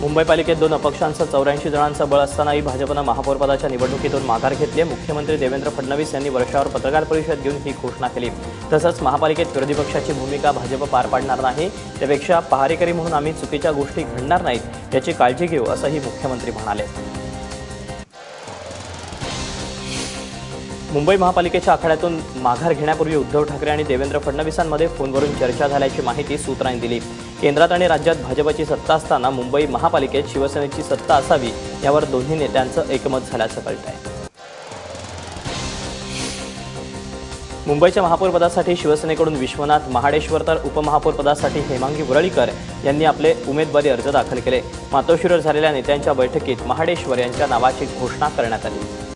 मुंबई पालिकेत 2 अपक्षांसह 84 जणांचं बळ असतानाही भाजपनं महापौरपदाच्या निवडणुकीतून माघार घेतली आहे। मुख्यमंत्री देवेंद्र फडणवीस यांनी वर्षावर पत्रकार परिषद घेऊन ही घोषणा केली। तसंच महापालिकेत विरोधी पक्षाची भूमिका भाजप पार पाडणार नाही, त्यापेक्षा पहारेकरी म्हणून आम्ही चुकीच्या गोष्टी घडणार नाहीत याची काळजी घेऊ, असंही मुख्यमंत्री म्हणाले। मुंबई महापालिकेच्या आखाड्यातून माघार घेण्यापूर्वी उद्धव ठाकरे आणि देवेंद्र फडणवीसांमध्ये फोनवरून चर्चा झाल्याची माहिती सूत्रांनी दिली। केंद्रात आणि राज्यात भाजपची सत्ता असताना मुंबई महापालिकेत शिवसेनेची सत्ता असावी यावर दोन्ही नेत्यांचं एकमत झाल्याचं कळतंय। मुंबईच्या महापौरपदासाठी शिवसेनेकडून विश्वनाथ महाडेश्वर तर उपमहापौरपदासाठी हेमांगी वरळीकर यांनी आपले उमेदवारी अर्ज दाखल केले। मातोश्रीवर झालेल्या नेत्यांच्या बैठकीत महाडेश्वर यांच्या नावाची घोषणा करण्यात आली।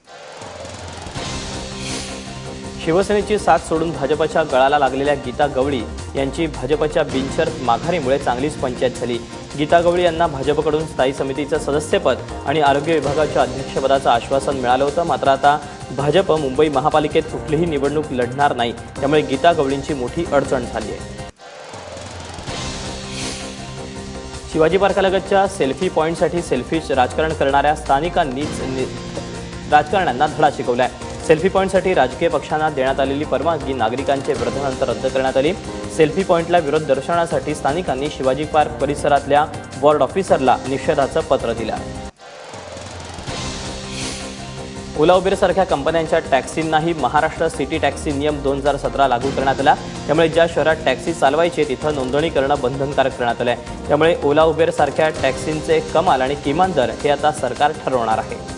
शिवसेनेची साथ सोडून भाजपच्या गळाला लागलेल्या गीता गवळी यांची भाजपच्या बिनशर्त माघारीमुळे चांगलीच पंचायत झाली। गीता गवळी यांना भाजपकडून स्थायी समितीचं सदस्यपद आणि आरोग्य विभागाच्या अध्यक्षपदाचं आश्वासन मिळालं होतं, मात्र आता भाजप मुंबई महापालिकेत कुठलीही निवडणूक लढणार नाही, त्यामुळे गीता गवळींची मोठी अडचण झाली आहे। शिवाजी पार्कालगतच्या सेल्फी पॉईंटसाठी सेल्फीच राजकारण करणाऱ्या स्थानिकांनीच राजकारण्यांना धडा शिकवलाय। सेल्फी पॉईंटसाठी राजकीय पक्षांना देण्यात आलेली परवानगी नागरिकांच्या विरोधानंतर रद्द करण्यात आली। सेल्फी पॉईंटला विरोध दर्शवण्यासाठी स्थानिकांनी शिवाजी पार्क परिसरातल्या वॉर्ड ऑफिसरला निषेधाचं पत्र दिलं। ओला उबेर सारख्या कंपन्यांच्या टॅक्सींनाही महाराष्ट्र सिटी टॅक्सी नियम 2017 लागू करण्यात आला। त्यामुळे ज्या शहरात टॅक्सी चालवायचे तिथं नोंदणी करणं बंधनकारक करण्यात आलं आहे। त्यामुळे ओला उबेर सारख्या टॅक्सींचे कमाल आणि किमान दर हे आता सरकार ठरवणार आहे।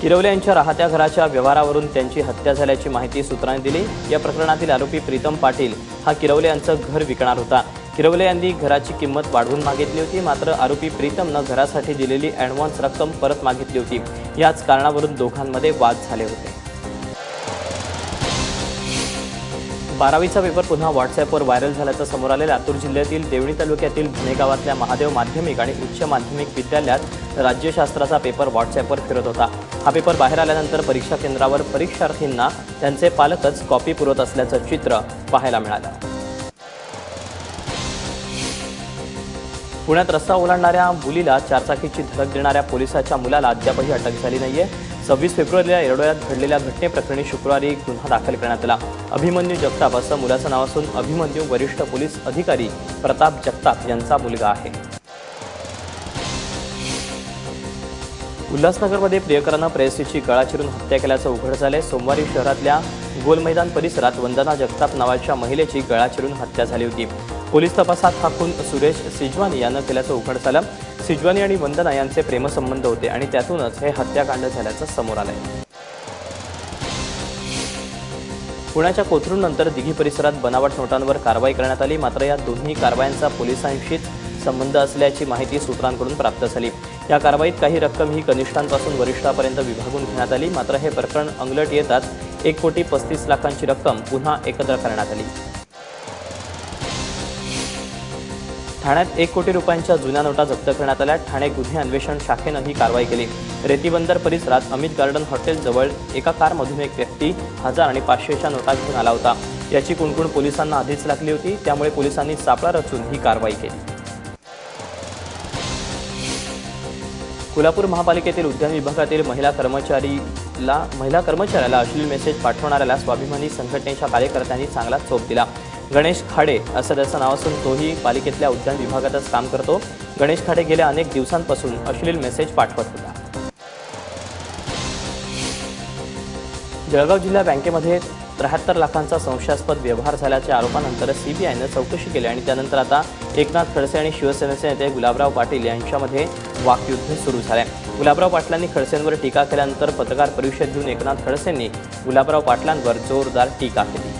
किरवले यांच्या राहत्या घराच्या व्यवहारावरून त्यांची हत्या झाल्याची माहिती सूत्रांनी दिली। या प्रकरणातील आरोपी प्रीतम पाटील हा किरवले यांचं घर विकणार होता। किरवले यांनी घराची किंमत वाढवून मागितली होती, मात्र आरोपी प्रीतमनं घरासाठी दिलेली ॲडव्हान्स रक्कम परत मागितली होती। याच कारणावरून दोघांमध्ये वाद झाले होते। 12वीचा पेपर पुन्हा व्हॉट्सॲपवर व्हायरल झाल्याचं समोर आले। लातूर जिल्ह्यातील देवणी तालुक्यातील भणे गावातल्या महादेव माध्यमिक आणि उच्च माध्यमिक विद्यालयात राज्यशास्त्राचा पेपर व्हॉट्सॲपवर फिरत होता। हा पेपर बाहेर आल्यानंतर परीक्षा केंद्रावर परीक्षार्थींना त्यांचे पालकच कॉपी पुरवत असल्याचं चित्र पाहायला मिळालं। पुण्यात रस्ता ओलांडणाऱ्या मुलीला चारचाकीची धडक देणाऱ्या पोलिसाच्या मुलाला अद्यापही अटक झाली नाहीये। 26 फेब्रुवारीला येरवड्यात घडलेल्या घटनेप्रकरणी शुक्रवारी गुन्हा दाखल करण्यात आला। अभिमन्यू जगताप असं मुलाचं नाव असून अभिमन्यू वरिष्ठ पोलीस अधिकारी प्रताप जगताप यांचा मुलगा आहे। उल्हासनगरमध्ये प्रियकरानं प्रेयसीची गळा चिरून हत्या केल्याचं उघड झालंय। सोमवारी शहरातल्या गोल मैदान परिसरात वंदना जगताप नावाच्या महिलेची गळा चिरून हत्या झाली होती। पोलीस तपासात हा खून सुरेश सिजवानी यानं केल्याचं उघड झालं। सिजवानी आणि वंदना यांचे प्रेमसंबंध होते आणि त्यातूनच हे हत्याकांड झाल्याचं समोर आलंय। पुण्याच्या कोथरूडनंतर दिघी परिसरात बनावट नोटांवर कारवाई करण्यात आली, मात्र या दोन्ही कारवायांचा पोलिसांशीच संबंध असल्याची माहिती सूत्रांकडून प्राप्त झाली। या कारवाईत काही रक्कम ही कनिष्ठांपासून वरिष्ठांपर्यंत विभागून घेण्यात आली, मात्र हे प्रकरण अंगलट येताच 1,35,00,000ची रक्कम पुन्हा एकत्र करण्यात आली। ठाण्यात 1 कोटी रुपयांच्या जुन्या नोटा जप्त करण्यात आल्या। ठाणे गुन्हे अन्वेषण शाखेनं ही कारवाई केली। रेतीबंदर परिसरात अमित गार्डन हॉटेलजवळ एका कारमधून एक व्यक्ती 1000 आणि 500च्या नोटा घेऊन आला होता। याची कुणकुण पोलिसांना आधीच लागली होती, त्यामुळे पोलिसांनी सापळा रचून ही कारवाई केली। कोल्हापूर महापालिकेतील उद्यान विभागातील महिला कर्मचाऱ्याला अश्लील मेसेज पाठवणाऱ्याला स्वाभिमानी संघटनेच्या कार्यकर्त्यांनी चांगला चोप दिला। गणेश खाडे असं त्याचं नाव असून तोही पालिकेतल्या उद्यान विभागातच काम करतो। गणेश खाडे गेल्या अनेक दिवसांपासून अश्लील मेसेज पाठवत होता। जळगाव जिल्हा बँकेमध्ये 73 लाखांचा संशयास्पद व्यवहार झाल्याच्या आरोपानंतर सीबीआयनं चौकशी केली आणि त्यानंतर आता एकनाथ खडसे आणि शिवसेनेचे नेते गुलाबराव पाटील यांच्यामध्ये वाकयुद्ध सुरू झाले। गुलाबराव पाटलांनी खडसेंवर टीका केल्यानंतर पत्रकार परिषद घेऊन एकनाथ खडसेंनी गुलाबराव पाटलांवर जोरदार टीका केली।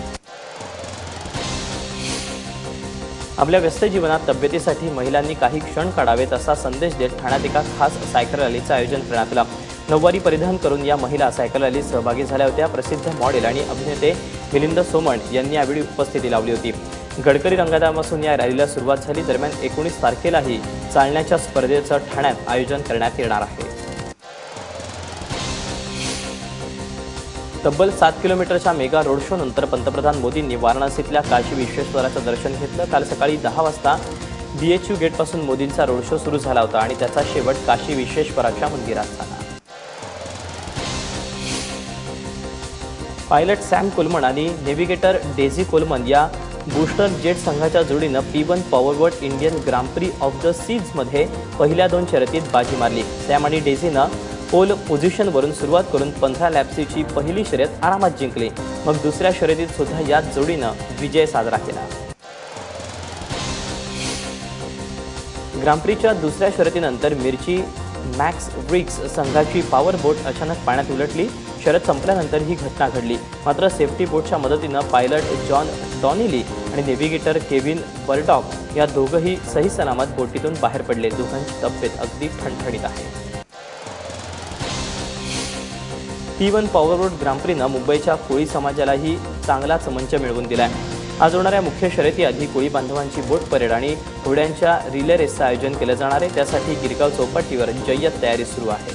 आपल्या व्यस्त जीवनात तब्येतीसाठी महिलांनी काही क्षण काढावेत असा संदेश देत ठाण्यात एका खास सायकल रॅलीचं आयोजन करण्यात आलं। नऊवारी परिधान करून या महिला सायकल रॅलीत सहभागी झाल्या होत्या। प्रसिद्ध मॉडेल आणि अभिनेते मिलिंद सोमण यांनी यावेळी उपस्थिती लावली होती। गडकरी रंगतापासून या रॅलीला सुरुवात झाली। दरम्यान 19 तारखेलाही चालण्याच्या स्पर्धेचं ठाण्यात आयोजन करण्यात येणार आहे। तब्बल 7 किलोमीटरच्या मेगा रोड शो नंतर पंतप्रधान मोदींनी वाराणसीतल्या काशी विश्वेश्वराचं दर्शन घेतलं। काल सकाळी 10 वाजता BHU गेटपासून मोदींचा रोड शो सुरू झाला होता आणि त्याचा शेवट काशी विश्वेश्वराच्या मंदिरात झाला. पायलट सॅम कोलमन आणि नेव्हिगेटर डेझी कोलमन या बूस्टर जेट संघाच्या जोडीनं P1 powerboat Indian grand prix of the सीजमध्ये पहिल्या 2 शर्यतीत बाजी मारली. सॅम आणि डेझीनं पोल पोझिशनवरून सुरुवात करून 15 लॅप्सची पहिली शर्यत आरामात जिंकली. मग दुसऱ्या शर्यतीत सुद्धा याच जोडीनं विजय साजरा केला. ग्रांड प्रीच्या दुसऱ्या शर्यतीनंतर मिरची मॅक्स ब्रिक्स संघाची पॉवर बोट अचानक पाण्यात उलटली. शर्यत संपल्यानंतर ही घटना घडली. मात्र सेफ्टी बोटच्या मदतीनं पायलट जॉन डॉनिली आणि नेव्हिगेटर केविन बर्डॉक या दोघंही सही सलामत बोटीतून बाहेर पडले. दोघांची तब्येत अगदी ठणठणीत आहे. P1 पॉवरबोट ग्रांड प्रीनं मुंबईच्या कोळी समाजालाही चांगलाच मंच मिळवून दिलाय. आज होणाऱ्या मुख्य शर्यतीआधी कोळी बांधवांची बोट परेड आणि घोड्यांच्या रिले रेसचं आयोजन केलं जाणार आहे. त्यासाठी गिरगाव चौपाटीवर जय्यत तयारी सुरू आहे.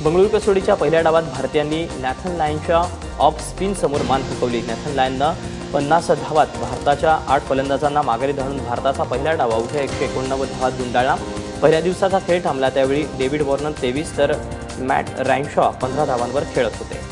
बंगळुरू कसोटीच्या पहिल्या डावात भारतीयांनी नॅथन लायनच्या ऑफ स्पिन समोर मान फुकवली. नॅथन लायननं 50 धावात भारताच्या 8 फलंदाजांना माघारी धाडून भारताचा पहिला डाव अवघ्या 189 धावात गुंडाळला. पहिल्या दिवसाचा खेळ थांबला त्यावेळी डेव्हिड वॉर्नर 23 तर मॅट रॅनशॉ 15 धावांवर खेळत होते.